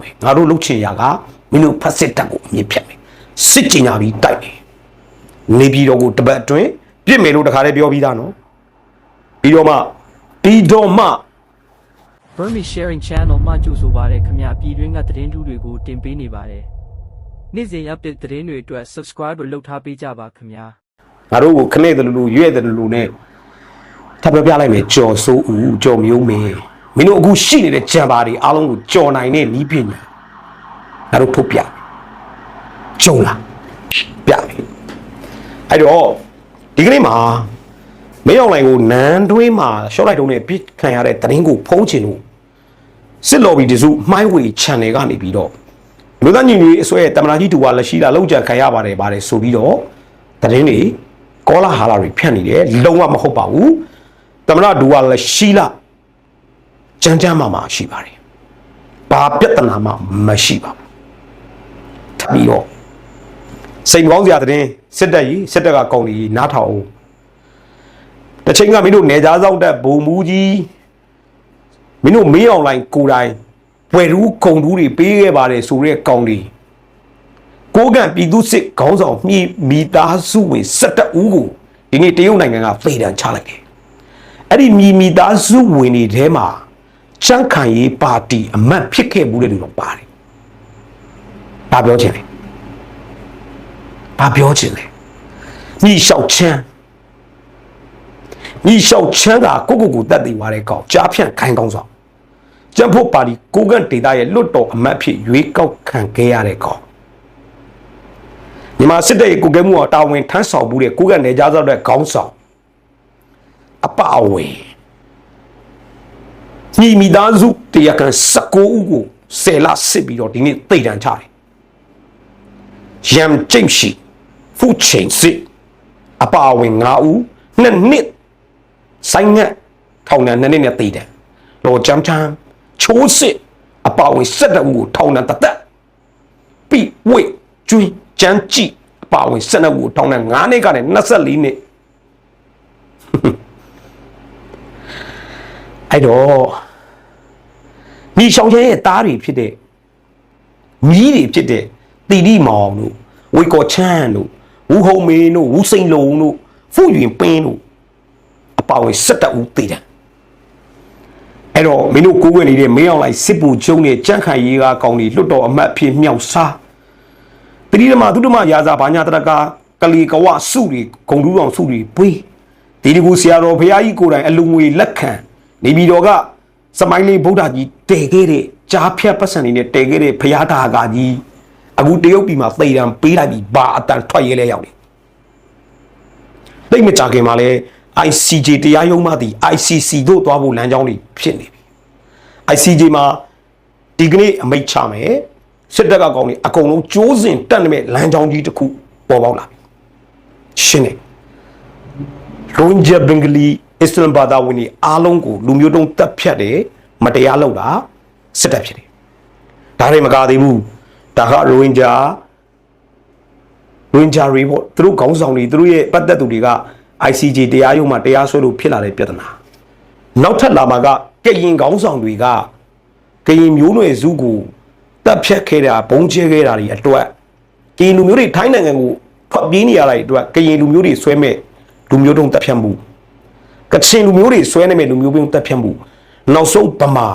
မယ်ငါတို့လှုပ်ချင်ရကမင်းတို့ဖက်စစ်တပ်ကိုအမြင့်ဖြတ်မယ်စစ်ကြင်ညာပြီးတိုက်မယ်နေပြည်တော်ကိုတပတ်အတွင်းပြစ်မယ်လို့တခါတည်းပြောပြီးသားနော်ပြီးတော့မှ Burmese Sharing Channel မှာကြိုဆိုပါရခင်ဗျာပြည်တွင်းကသတင်းထူးတွေကိုတင်ပေးနေပါတယ်နေ့စဉ် update သတင်းတွေအတွက် subscribe လုပ်ထားပေးကြပါခင်ဗျာငါတို့ကိုခနဲ့တယ်လို့ရွဲ့တယ်လို့နဲ့ထပ်ပြပြလိုက်မယ်ကြော်စိုးဦးကြော်မျိုးမင်းမင်းတို့အခုရှိနေတဲ့ကြံပါတွေအားလုံးကိုကြော်နိုင်တဲ့နီးပညာငါတို့ထုတ်ပြကြုံလားပြမယ်အဲ့တော့ဒီကနေ့မှာမင်းအောင်လိုင်ကိုနန်းတွင်းမှာရှော့လိုက်တုံးနဲ့ပြစ်ခံရတဲ့သတင်းကိုဖုံးချင်လို့စစ်လော်ဘီတစုမှိုင်းဝေ channel ကနေပြီးတော့လူသားညီညီအစွဲတမနာကြီးတူကလက်ရှိလာလောက်ကြခံရပါတယ်ပါတယ်ဆိုပြီးတော့သတင်းတွေကောလာဟာလာတွေဖြန့်နေတယ်လုံးဝမဟုတ်ပါဘူးတမနာတူကလက်ရှိလာကြမ်းကြမ်းမှရှိပါတယ်ဘာပြဿနာမှမရှိပါဘူးတပြီးတော့စိတ်မကောင်းစရာသတင်းစစ်တပ်ကကောင်းကြီးနားထောင်အောင်တချိန်ကမင်းတို့နေကြားဆောင်တဲ့ဘုံမူကြီးမင်းတို့မေးအောင်လိုင်းကိုတိုင်းပွဲရူးခုံတူးတွေပေးခဲ့ပါတယ်ဆိုတဲ့ကောင်းလေးကိုကံပြည်သူစစ်ခေါင်းဆောင်မြည်မိသားစုဝင်17ဦးကိုဒီနေ့တရုတ်နိုင်ငံကဖေဒန်ချလိုက်တယ်အဲ့ဒီမိသားစုဝင်တွေထဲမှာချမ်းခံရေးပါတီအမတ်ဖြစ်ခဲ့မှုတဲ့လူတော့ပါတယ်ဘာပြောချင်လဲညီလျှောက်ချမ်းကကိုတတ်သိသွားတဲ့ကောင်ကြားဖြန့်ခိုင်းကောင်းဆောင်ကျန်းဖို့ပါတီကိုကန့်ဒေတာရဲ့လွတ်တော်အမတ်ဖြစ်ရွေးကောက်ခံခဲ့ရတဲ့ကောင်မြန်မာစစ်တပ်ရဲ့ကိုကဲမှုအောင်တာဝန်ထမ်းဆောင်မှုတဲ့ကိုကန့်နယ်ကြားစောက်တဲ့ခေါင်းဆောင်အပအဝင်ညီမိသားစုတရားခံ19ဦးကို10လစစ်ပြီးတော့ဒီနေ့သိဒဏ်ချတယ်ရမ်ကျိမ့်ရှိဖူချင်းစစ်အပအဝင်9ဦးနှစ်ဆိုင်ငတ်ထောင်နဲ့နှစ်နဲ့တည်တယ်လောချမ်းချမ်းချိုးစစ်အပဝင်17ဦးကိုထောင်နဲ့တသက်ပိဝိကျွင်းချမ်းကြည့်အပဝင်12ဦးကိုထောင်နဲ့9နှစ်ကနေ24နှစ်အဲ့တော့ညီရှောင်းချဲရဲ့သားတွေဖြစ်တဲ့မြီးတွေဖြစ်တဲ့တီတီမောင်တို့ဝေကောချမ်းတို့ဝူဟုံမေတို့ဝူစိန်လုံတို့ဖူရင်ပင်းတို့အပါဝင်17ဦးသေတယ်အဲ့တော့မင်းတို့ကိုးကွယ်နေတဲ့မင်းအောင်လိုက်စစ်ပူကျုံနဲ့ကြန့်ခိုင်ရေးကားကောင်းတွေလွတ်တော်အမတ်ဖြစ်မြောက်စားတတိဓမ္မသုဓမ္မရာဇာဘာညာတရကကလီကဝစုတွေဂုံတူးအောင်စုတွေပွေးဒီဒီကိုဆရာတော်ဘုရားကြီးကိုယ်တိုင်အလူငွေလက်ခံနေပြည်တော်ကစမိုင်းလေးဗုဒ္ဓကြီးတည်ခဲ့တဲ့ကြားဖြတ်ပတ်စံနေနဲ့တည်ခဲ့တဲ့ဘုရားတာကကြီးအခုတရုတ်ပြည်မှာသေတံပေးလိုက်ပြီးဘာအတန်ထွက်ရဲလဲရောက်တယ်တိတ်မကြခင်မှာလဲICJ တရားရုံးမှသည် ICC တို့သွားဖို့လမ်းကြောင်းတွေဖြစ်နေပြီ ICJ မှာဒီကနေ့အမိန့်ချမယ်စစ်တပ်ကကောင်းနေအကုန်လုံးကြိုးစင်တက်နေမဲ့လမ်းကြောင်းကြီးတစ်ခုပေါ်ပေါက်လာပြီရှင်းနေရိုဟင်ဂျာဘင်္ဂလီအစ္စလမ်ဘာသာဝင်တွေအားလုံးကိုလူမျိုးတုံးတပ်ဖြတ်တယ်မတရားလုပ်တာစစ်တပ်ဖြစ်တယ်ဒါတွေမကသေးဘူးဒါကရိုဟင်ဂျာတွေပေါ့သူတို့ခေါင်းဆောင်တွေသူတို့ရဲ့ပတ်သက်သူတွေကICJ တရားရုံးမှာတရားစွဲလို့ဖြစ်လာတဲ့ပြဿနာနောက်ထပ်လာမှာကကရင်ခေါင်းဆောင်တွေကကရင်မျိုးနွယ်စုကိုတပ်ဖြတ်ခဲ့တာဘုံကျဲခဲ့တာတွေအတွက်ကရင်လူမျိုးတွေထိုင်းနိုင်ငံကိုထွက်ပြေးနေရတဲ့အတွက်ကရင်လူမျိုးတွေဆွဲမဲ့လူမျိုးတုံးတပ်ဖြတ်မှုကချင်လူမျိုးတွေဆွဲနေမဲ့လူမျိုးပြုံးတပ်ဖြတ်မှုနောက်ဆုံးဗမာ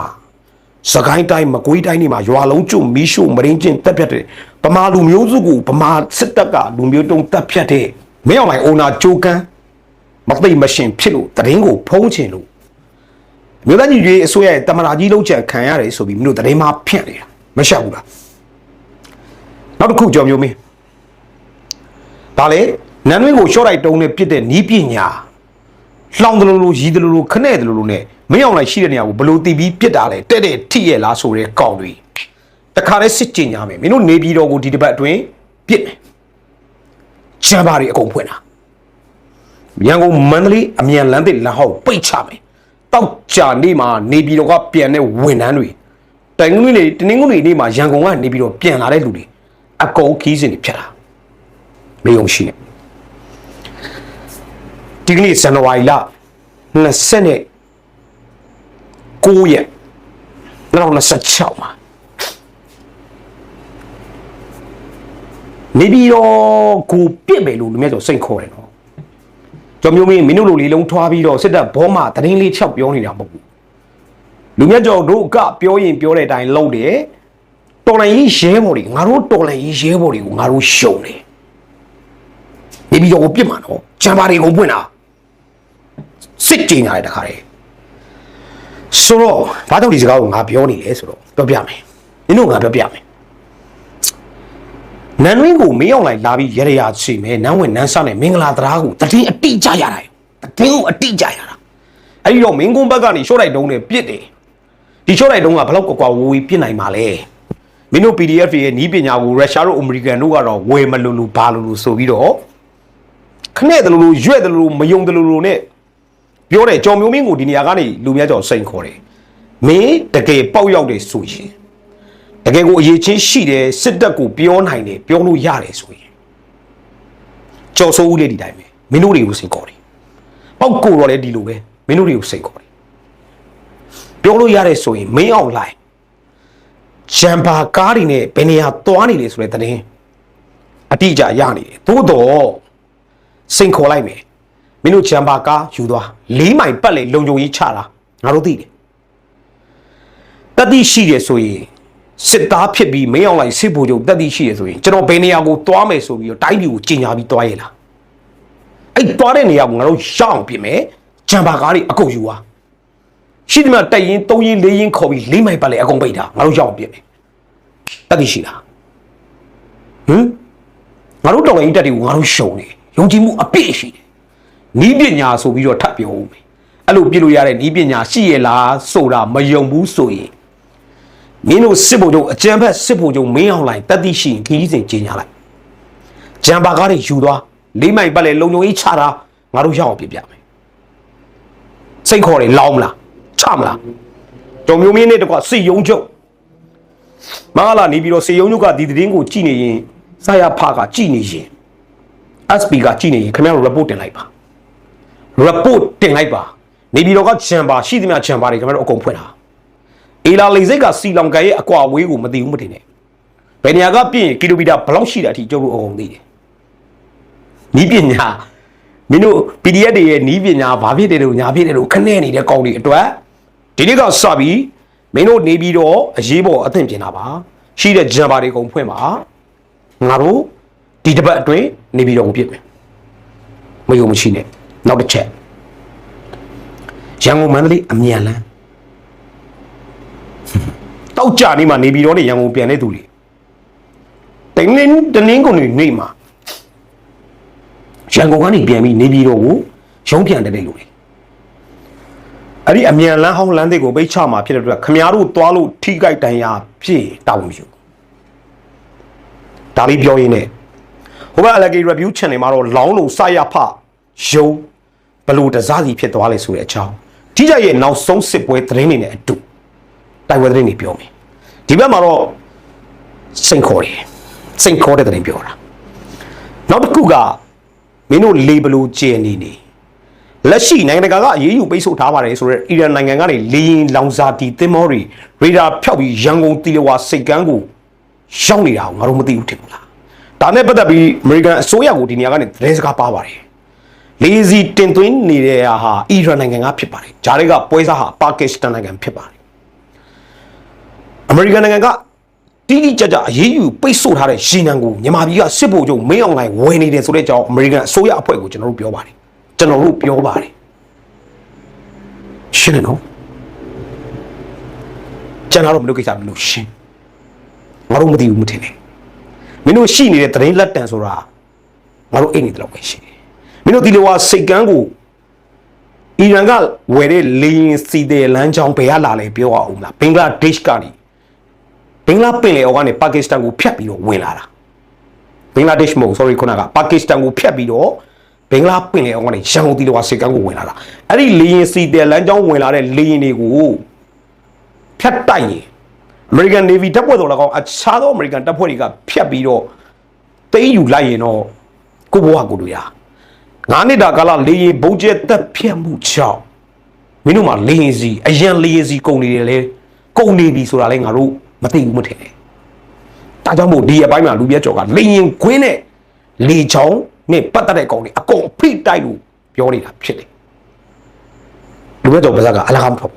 စကိုင်းတိုင်းမကွေးတိုင်းတွေမှာရွာလုံးကျွတ်မီးရှို့မရင်းချင်းတပ်ဖြတ်တဲ့ဗမာလူမျိုးစုကိုဗမာစစ်တပ်ကလူမျိုးတုံးတပ်ဖြတ်တဲ့မင်းအောင်လိုက်အိုနာကြိုးကန်းမသိမရှင်ဖြစ်လို့တရင်ကိုဖုံးချင်လို့မြို့သားညီကြီးအစိုးရရဲ့တမနာကြီးလုံးချန်ခံရတယ်ဆိုပြီးမြို့တရင်မှာဖြန့်နေတာမရှက်ဘူးလားနောက်တစ်ခုကြော်မျိုးမင်းဒါလေနန်းတွင်းကိုရှော့လိုက်တုံးနဲ့ပြစ်တဲ့နီးပညာလှောင်တယ်လို့ရီတယ်လို့ခနဲ့တယ်လို့နဲ့မင်းအောင်လိုက်ရှိတဲ့နေရာကိုဘလို့တီးပြီးပြစ်တာလဲတဲ့တဲ့ထိရဲ့လားဆိုတဲ့ကောင်းတွေတခါလဲစစ်ကြင်ညာမယ်မင်းတို့နေပြည်တော်ကိုဒီတစ်ပတ်အတွင်းပြစ်မယ်ချမ်းပါတွေအကုန်ဖွင့်တာရန်ကုန်မန္တလေးအမြန်လမ်းသစ်လမ်းဟောက်ပိတ်ချမယ်တောက်ကြနေ့မှာနေပြည်တော်ကပြန်တဲ့ဝန်ထမ်းတွေတိုင်ငွေတွေတနင်္ဂနွေနေ့မှာရန်ကုန်ကနေပြည်တော်ပြန်လာတဲ့လူတွေအကုန်ခီးစင်တွေဖြတ်တာမေယုံရှိနေဒီကနေ့ဇန်နဝါရီလ29ရက်2026မှာ နေပြီးတော့ကိုပြစ်မယ်လို့လူမျိုးကျော်စိတ်ခေါ်တယ်နော်ကျော်မျိုးမင်းတို့လိုလေးလုံးထွားပြီးတော့စစ်တပ်ဘောမှာတရင်လေး6ပြောနေတာမဟုတ်ဘူးလူမျိုးကျော်တို့ကပြောရင်ပြောတဲ့အတိုင်းလုပ်တယ်တော်လိုင်းရေးရဲဘော်တွေငါတို့တော်လိုင်းရေးရဲဘော်တွေကိုငါတို့ရှုံတယ်နေပြီးတော့ကိုပြစ်မှာနော်ဂျမ်ပါတွေကုန်ပွင့်တာစစ်ကြင်ရတယ်တခါလေဆိုတော့ဘာတော့ဒီစကားကိုငါပြောနေလဲဆိုတော့ပြောပြမယ်နင်တို့ငါပြောပြမယ်နန်းဝင်းကိုမင်းအောင်လိုက်လာပြီးရရချီမယ်နန်းဝင်နန်းဆောက်နဲ့မင်္ဂလာတရားကိုတည်င်းအတိကြရတာတည်င်းကိုအတိကြရတာအဲ့ဒီတော့မင်းကုန်းဘက်ကနေရှော့လိုက်တုံးနဲ့ပြစ်တယ်ဒီရှော့လိုက်တုံးကဘလောက်ကွာဝေးပြစ်နိုင်မှာလဲမင်းတို့ PDF ရဲ့နီးပညာကိုရုရှားတို့အမေရိကန်တို့ကတော့ဝယ်မလို့လို့ဘာလို့လို့ဆိုပြီးတော့ခနဲ့တလူလူရွဲ့တလူလူမယုံတလူလူနဲ့ပြောတယ်ကြော်မျိုးမင်းကိုဒီနေရာကနေလူများကြော်စိန်ခေါ်တယ်မင်းတကယ်ပေါက်ရောက်တယ်ဆိုရင်တကယ်ကိုအရေးချင်းရှိတယ်စစ်တပ်ကိုပြောနိုင်တယ်ပြောလို့ရတယ်ဆိုရင်ကြော်စိုးဦးလေးဒီတိုင်းပဲမင်းတို့တွေကိုစိန်ခေါ်တယ်ပေါက်ကိုတော့လည်းဒီလိုပဲမင်းတို့တွေကိုစိန်ခေါ်တယ်ပြောလို့ရတယ်ဆိုရင်မင်းအောင်လိုက်ဂျမ်ပါကားတွေနဲ့ဘယ်နေရာသွားနေလဲဆိုတဲ့သတင်းအတိအကျရနေတယ်သို့တော့စိန်ခေါ်လိုက်မယ်မင်းတို့ဂျမ်ပါကားယူသွား4မိုင်ပတ်လေလုံခြုံရေးချတာငါတို့သိတယ်တတိရှိတယ်ဆိုရင်စစ်သားဖြစ်ပြီးမင်းအောင်လိုက်စစ်ဗိုလ်ချုပ်တတိရှိတယ်ဆိုရင်ကျွန်တော်ဘယ်နေရာကိုသွားမယ်ဆိုပြီးတော့တိုင်းပြည်ကိုကြီးညာပြီးသွားရလားအဲ့သွားတဲ့နေရာကိုငါတို့ရှောင်းပြင်မယ်ဂျမ်ပါကားတွေအကုန်ယူသွားရှိတယ်မတိုက်ရင်3ရင်4ရင်ခေါ်ပြီး4မိုင်ပတ်လေအကုန်ပိတ်တာငါတို့ရှောင်းပြင်မယ်တတိရှိလားငါတို့တော်လိုင်းတက်တွေကိုငါတို့ရှုံနေယုံကြည်မှုအပြည့်ရှိတယ်နီးပညာဆိုပြီးတော့ထပ်ပြောဦးမယ်အဲ့လိုပြလို့ရတဲ့နီးပညာရှိရလားဆိုတာမယုံဘူးဆိုရင်မင်းတို့စစ်ဗိုလ်ချုပ်အကြံဖက်စစ်ဗိုလ်ချုပ်မင်းအောင်လိုက်တတိရှိရင်ခီးစဉ်ကျင်းညာလိုက်ဂျမ်ပါကားတွေယူသွား4မိုင်ပတ်လေလုံုံကြီးချတာငါတို့ရအောင်ပြပြမယ်စိတ်ခေါ်တယ်လောင်းမလားချမလားတော်မျိုးမင်းနဲ့တကွစစ်ယုံချုပ်မဟာလာနေပြီးတော့စစ်ယုံချုပ်ကဒီသတင်းကိုကြည့်နေရင်စရဖကကြည့်နေရင် SP ကကြည့်နေရင်ခင်ဗျားတို့ report တင်လိုက်ပါ report တင်လိုက်ပါနေပြီးတော့ကဂျမ်ပါရှိသမျှဂျမ်ပါတွေခင်ဗျားတို့အကုန်ဖွင့်တာအေလာလေစိတ်ကစီလောင်ကန်ရဲ့အကွာအဝေးကိုမသိဘူးမတင်နဲ့ဘယ်နေရာကပြင်းကီလိုမီတာဘယ်လောက်ရှိတဲ့အထိကျုပ်တို့အကုန်သိတယ်နီးပညာမင်းတို့ PDF တွေရဲ့နီးပညာဘာဖြစ်တယ်လို့ညာဖြစ်တယ်လို့ခနဲ့နေတဲ့ကောင်းတွေအတွက်ဒီနေ့ကစပြီးမင်းတို့နေပြီးတော့အရေးပေါ်အသင့်ပြင်တာပါရှိတဲ့ဂျမ်ပါတွေအကုန်ဖွင့်ပါငါတို့ဒီတစ်ပတ်အတွင်းနေပြီးတော့ပြစ်မယ်မယုံမရှိနဲ့နောက်တစ်ချက်ရန်ကုန်မန္တလေးအမြန်လမ်းတောက်ကြနေမှာနေပြီးတော့နေရန်ကုန်ပြန်တဲ့သူတွေတင်းင်းကုန်နေမှာရန်ကုန်ကနေပြန်ပြီးနေပြီးတော့ကိုရုံးပြန်တဲ့လူတွေအဲ့ဒီအမြန်လမ်းဟောင်းလမ်းတွေကိုပိတ်ချမှာဖြစ်တဲ့အတွက်ခမားတို့သွားလို့ထိကြိုက်တန်ရာဖြစ်တောင်းယူဒါလေးပြောရင်းနဲ့ဟိုဘက် Allegate Review Channel မှာတော့လောင်းလို့စရဖရုံဘလို့တစားစီဖြစ်သွားလဲဆိုတဲ့အကြောင်းထိကြရဲ့နောက်ဆုံးစစ်ပွဲသတင်းတွေနဲ့အတူတိုက်ပွဲသတင်းတွေပြောမယ်ဒီဘက်မှာတော့စိန်ခေါ်တဲ့သတင်းပြောတာနောက်တစ်ခုကမင်းတို့လေဘလို့ကျဲနေလက်ရှိနိုင်ငံတကာကအရေးယူပိတ်ဆို့ထားပါတယ်ဆိုတော့အီရန်နိုင်ငံကနေလေရင်လောင်စာတီသင်္ဘောတွေရေဒါဖျောက်ပြီးရန်ကုန်တီလဝါစိတ်ကမ်းကိုရောက်နေတာကိုငါတို့မသိဘူးထင်ဘူးလားဒါနဲ့ပတ်သက်ပြီးအမေရိကန်အစိုးရကိုဒီနေရာကနေသတင်းစကားပါပါတယ်လေစီတင်သွင်းနေတဲ့ဟာအီရန်နိုင်ငံကဖြစ်ပါတယ်ဂျားတွေကပွဲစားဟာပါကစ္စတန်နိုင်ငံဖြစ်ပါတယ်အမေရိကန်နိုင်ငံကတိတိကျကျအရေးယူပိတ်ဆို့ထားတဲ့ရေနံကိုမြန်မာပြည်ကစစ်ဗိုလ်ချုပ်မင်းအောင်လှိုင်ဝယ်နေတယ်ဆိုတဲ့အကြောင်းအမေရိကန်အစိုးရအဖွဲ့ကိုကျွန်တော်တို့ပြောပါတယ်ရှင်းတယ်နော်ကျွန်တော်တို့မလုပ်ကိစ္စမလို့ရှင်းငါတို့မသိဘူးမထင်နဲ့မင်းတို့ရှိနေတဲ့သတင်းလက်တံဆိုတာငါတို့အိတ်နေတယ်လို့ပဲရှိတယ်မင်းတို့ဒီလိုဟာစိတ်ကန်းကိုအီရန်ကဝယ်တဲ့လေရင်စီတဲ့လမ်းကြောင်းဘယ်ကလာလဲပြောအောင်မလားဘင်္ဂလားဒေ့ရှ်ကနေဘင်္ဂလားပင်လယ်အော်ကနေပါကစ္စတန်ကိုဖြတ်ပြီးတော့ဝင်လာတာဘင်္ဂလားဒေ့ရှ်မဟုတ် sorry ခုနကပါကစ္စတန်ကိုဖြတ်ပြီးတော့ဘင်္ဂလားပင်လယ်အော်ကနေရန်ကုန်တီလဝါစိတ်ကန်းကိုဝင်လာတာအဲ့ဒီလေရင်စီတဲ့လမ်းကြောင်းဝင်လာတဲ့လေရင်တွေကိုဖြတ်တိုက်ရင်အမေရိကန် Navy တပ်ဖွဲ့တော်၎င်းအခြားသောအမေရိကန်တပ်ဖွဲ့တွေကဖြတ်ပြီးတော့သိမ်းယူလိုက်ရင်တော့ကိုဘွားကိုတို့ရ9နှစ်တာကာလလေရင်ဘုံကျဲတက်ဖြတ်မှုကြောင့်မင်းတို့မှာလေရင်စီအရန်လေရင်စီကုန်နေတယ်လေကုန်နေပြီဆိုတာလဲငါတို့မသိဘူးမထင်နဲ့တ ဒါကြောင့်မို့ဒီအပိုင်းမှာလူပြက်ကျော်ကလေရင်ခွင်းနဲ့လေချောင်းနဲ့ပတ်သက်တဲ့ကောင်တွေအကုန်အဖိတိုက်လို့ပြောနေတာဖြစ်တယ်လူပြက်ကျော်ပါဇက်ကအလကားမထုတ်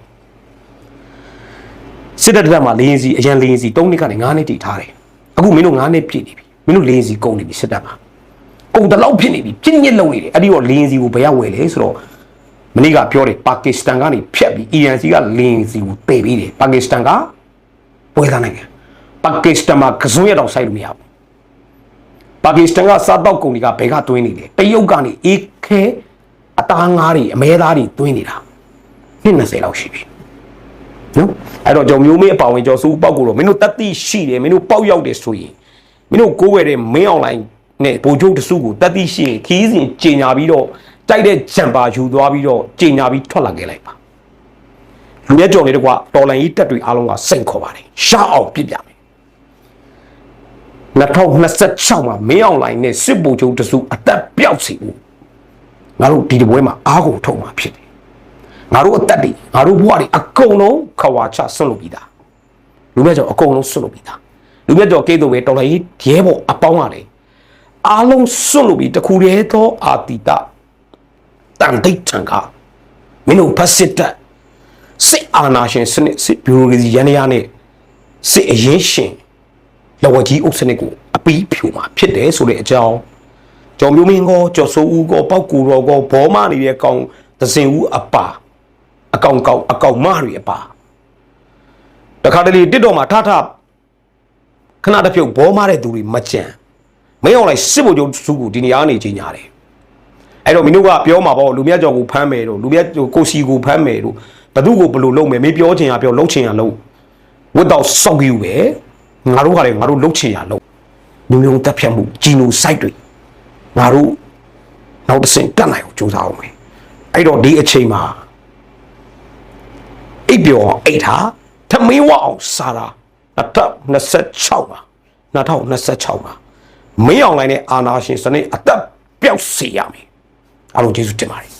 စစ်တပ်တပ်မှာလေရင်စီအရန်လေရင်စီ3နှစ်ကနေ9နှစ်တိထားတယ်အခုမင်းတို့9နှစ်ပြည့်နေပြီမင်းတို့လေရင်စီကုန်နေပြီစစ်တပ်မှာကုန်တလောက်ဖြစ်နေပြီပြင်းညစ်လုံနေတယ်အဲ့ဒီတော့လေရင်စီကိုဘယ်ရောက်ဝယ်လဲဆိုတော့မနေ့ကပြောတယ်ပါကစ္စတန်ကနေဖြတ်ပြီးအီရန်စီကလေရင်စီကိုတည်ပြီးတယ်ပါကစ္စတန်ကပွဲသားနိုင်ငံပါကစ္စတန်မှာကစွန်းရတော့စိုက်လို့မရဘူးပါကစ္စတန်ကစားတော့ကုန်တွေကဘယ်ကတွင်းနေတယ်တရုတ်ကနေအေးခဲအသားငါးတွေအမဲသားတွေတွင်းနေတာနှစ်20လောက်ရှိပြီနော်အဲ့တော့ကြောင့်မျိုးမင်းအပါဝင်ကြောစူးပေါက်ကိုတော့မင်းတို့တတိရှိတယ်မင်းတို့ပေါက်ရောက်တယ်ဆိုရင်မင်းတို့ကိုးဝယ်တဲ့မင်းအွန်လိုင်းနဲ့ဗိုလ်ချုပ်တစုကိုတတိရှိရင်ခီးစဉ်ကြေညာပြီးတော့ကြိုက်တဲ့ဂျမ်ပါယူသွားပြီးတော့ကြေညာပြီးထွက်လာခဲ့လိုက်ပါလူရဲကြော်လေးတကွာတော်လန်ကြီးတက်တွေအားလုံးကစိတ်ခေါ်ပါတယ်ရှောက်အောင်ပြစ်ပြမယ်2026မှာမင်းအွန်လိုင်းနဲ့စစ်ဗိုလ်ချုပ်တစုအသက်ပြောက်စီဘူးငါတို့ဒီတပွဲမှာအားကိုထုတ်မှာဖြစ်တယ်ငါတို့အသက်တွေငါတို့ဘဝတွေအကုန်လုံးခွာချဆွတ်လို့ပြီးသားလူမြတ်ကျော်အကုန်လုံးဆွတ်လို့ပြီးသားလူမြတ်ကျော်ကိတ်တော့ပဲတော်လိုက်ရဲဘော်အပေါင်းရတယ်အားလုံးဆွတ်လို့ပြီးတခုတည်းသောအာတိတတန်တိတ်ထံကမင်းတို့ဖက်စစ်တပ်စစ်အာဏာရှင်စနစ်စစ်ဘီရိုကရေစီရန်ရနဲ့စစ်အရင်ရှင်လဝကြီးအုပ်စနစ်ကိုအပီးဖြူမှာဖြစ်တယ်ဆိုတဲ့အကြောင်းကျော်မျိုးမင်းကောကျော်စိုးဦးကောပောက်ကူတော်ကောဘောမနေတဲ့ကောင်သစင်ဦးအပါအကောင်ကောက်အကောင်မတွေအပါတခါတလေတစ်တော်မှာထထခဏတစ်ဖြုတ်ဘောမတဲ့သူတွေမကြံမင်းအောင်လိုက်စစ်ဗိုလ်ချုပ်စုကိုဒီနေရာနေကြီးညာတယ်အဲ့တော့မင်းတို့ကပြောမှာပေါ့လူမြတ်ကျော်ကိုဖမ်းမယ်တို့လူမြတ်ကိုစီကိုဖမ်းမယ်တို့ဘသူကိုဘလို့လုပ်မယ်မင်းပြောချင်ရပြောလုပ်ချင်ရလုပ်ဝတ်တော့စောက်ကြီးပဲငါတို့ကလည်းငါတို့လုပ်ချင်ရလုပ်မျိုးတက်ဖြတ်မှုဂျီနိုဆိုက်တွေငါတို့နောက်တစ်ဆင့်တက်နိုင်အောင်ကြိုးစားအောင်မယ်အဲ့တော့ဒီအချိန်မှာအိပ်ပျော်အိတ်ဟာထမင်းဝအောင်စားတာ2026မှာ2026မှာမင်းအောင်လိုင်းနဲ့အာနာရှင်စနစ်အသက်ပျောက်စေရမယ်အားလုံးကျေးဇူးတင်ပါတယ်